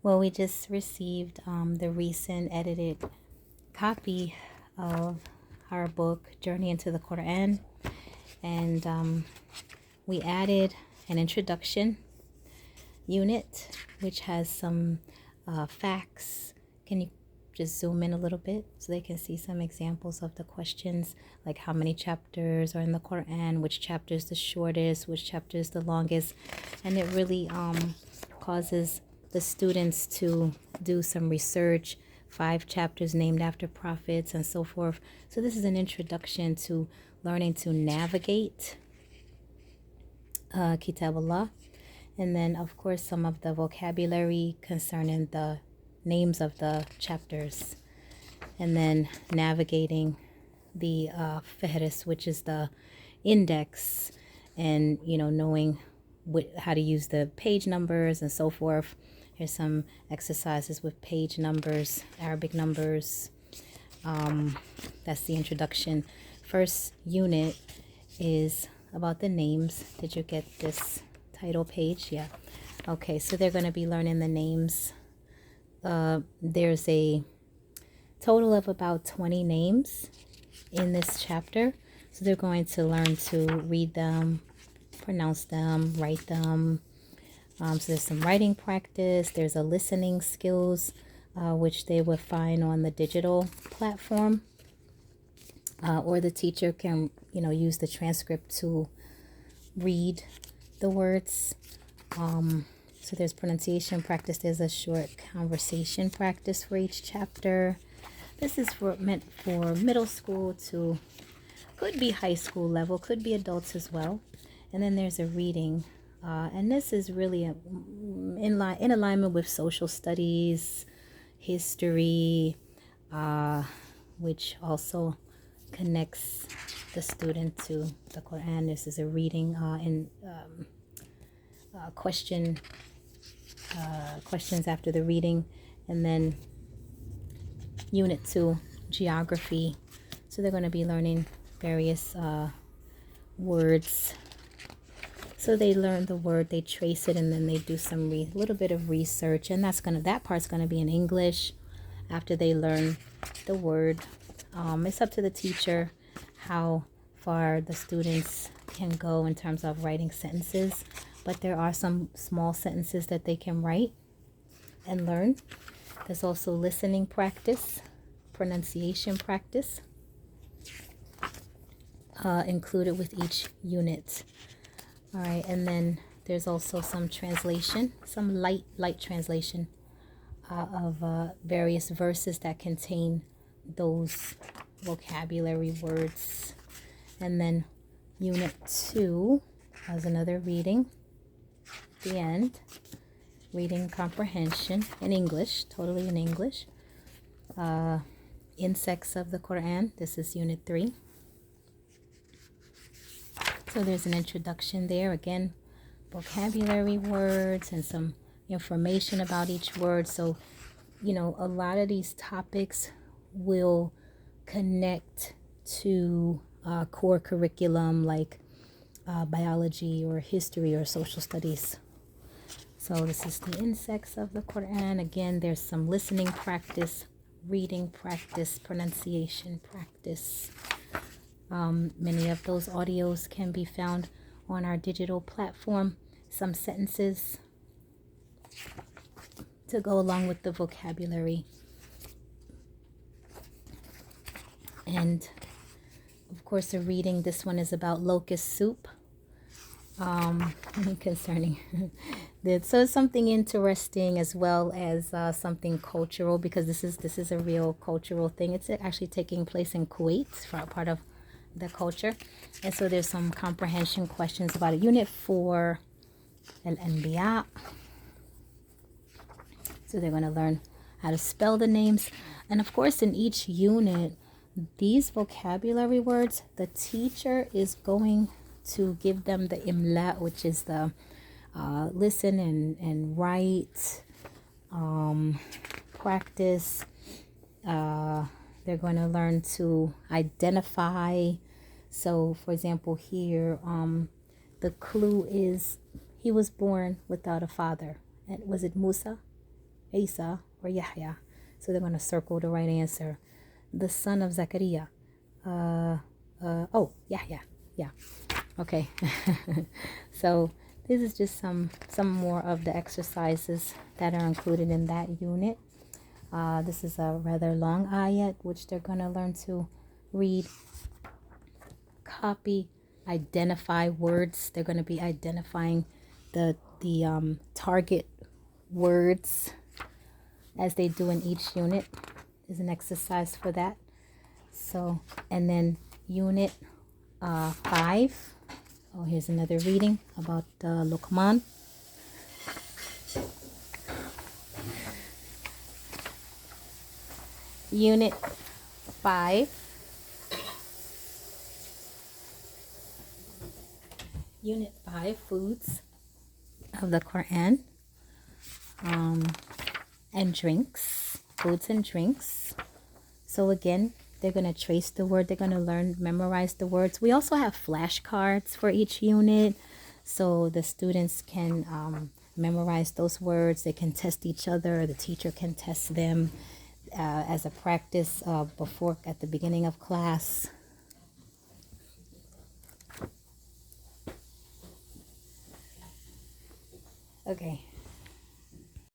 Well, we just received the recent edited copy of our book, Journey into the Quran, and we added an introduction unit, which has some facts. Can you just zoom in a little bit so they can see some examples of the questions, like how many chapters are in the Quran, which chapter is the shortest, which chapter is the longest, and it really causes the students to do some research, 5 chapters named after prophets and so forth. So this is an introduction to learning to navigate Kitab Allah. And then, of course, some of the vocabulary concerning the names of the chapters. And then navigating the Fihris, which is the index, and, knowing how to use the page numbers and so forth. Here's some exercises with page numbers, Arabic numbers. That's the introduction. First unit is about the names. Did you get this title page? Yeah. Okay, so they're going to be learning the names. There's a total of about 20 names in this chapter. So they're going to learn to read them, pronounce them, write them. So there's some writing practice. There's a listening skills, which they would find on the digital platform. Or the teacher can, use the transcript to read the words. So there's pronunciation practice. There's a short conversation practice for each chapter. This is meant for middle school to, could be high school level, could be adults as well. And then there's a reading. And this is really in alignment with social studies, history, which also connects the student to the Quran. This is a reading in questions after the reading, and then Unit 2, geography. So they're going to be learning various words. So they learn the word, they trace it, and then they do some little bit of research, and that part's gonna be in English. After they learn the word, it's up to the teacher how far the students can go in terms of writing sentences. But there are some small sentences that they can write and learn. There's also listening practice, pronunciation practice, included with each unit. All right, and then there's also some translation, some light translation of various verses that contain those vocabulary words. And then Unit 2 has another reading at the end, reading comprehension in English, totally in English. Insects of the Quran, this is Unit 3. So there's an introduction there. Again, vocabulary words and some information about each word. So, a lot of these topics will connect to core curriculum like biology or history or social studies. So this is the insects of the Quran. Again, there's some listening practice, reading practice, pronunciation practice. Many of those audios can be found on our digital platform. Some sentences to go along with the vocabulary. And of course, a reading. This one is about locust soup. Concerning that, so it's something interesting as well as something cultural, because this is a real cultural thing. It's actually taking place in Kuwait, for a part of the culture. And so there's some comprehension questions about it. Unit 4, Al-Anbiya. So they're going to learn how to spell the names. And of course, in each unit, these vocabulary words, the teacher is going to give them the imla, which is the listen and write practice. They're going to learn to identify. So, for example, here, the clue is he was born without a father. And was it Musa? Isa or Yahya. So they're going to circle the right answer. The son of Zechariah. Oh, Yahya. Yeah. Okay. So this is just some more of the exercises that are included in that unit. This is a rather long ayat, which they're going to learn to read, copy, identify words. They're going to be identifying the target words as they do in each unit. Is an exercise for that. So, and then unit 5. Oh, here's another reading about Luqman. Unit 5. Unit 5, foods of the Quran, and drinks, foods and drinks. So again, they're going to trace the word. They're going to learn, memorize the words. We also have flashcards for each unit, so the students can memorize those words. They can test each other. The teacher can test them as a practice before, at the beginning of class. Okay,